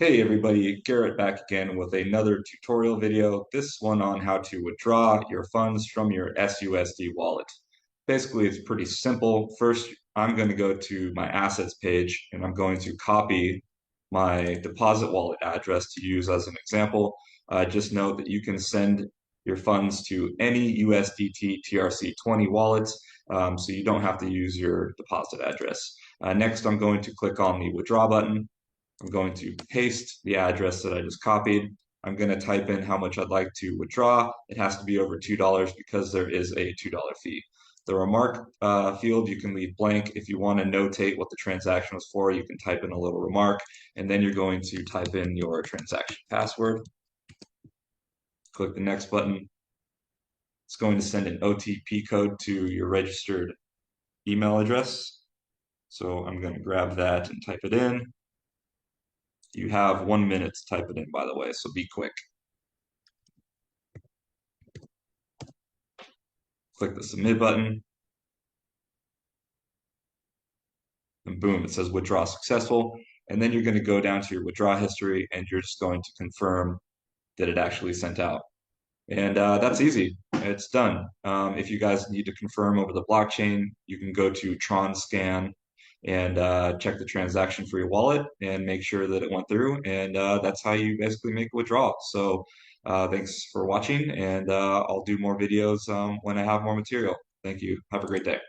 Hey everybody, Garrett back again with another tutorial video, this one on how to withdraw your funds from your SUSD wallet. Basically, it's pretty simple. First, I'm going to go to my assets page and I'm going to copy my deposit wallet address to use as an example. Just note that you can send your funds to any USDT TRC20 wallets, so you don't have to use your deposit address. Next, I'm going to click on the withdraw button. I'm going to paste the address that I just copied. I'm going to type in how much I'd like to withdraw. It has to be over $2 because there is a $2 fee. The remark field you can leave blank. If you want to notate what the transaction was for, you can type in a little remark, and then you're going to type in your transaction password. Click the next button. It's going to send an OTP code to your registered email address. So I'm going to grab that and type it in. You have 1 minute to type it in, by the way, so be quick. Click the submit button, and boom, it says withdraw successful. And then you're going to go down to your withdraw history and you're just going to confirm that it actually sent out. And that's easy. It's done. If you guys need to confirm over the blockchain, you can go to Tron Scan and check the transaction for your wallet and make sure that it went through. And that's how you basically make a withdrawal. So thanks for watching, and I'll do more videos when I have more material. Thank you. Have a great day.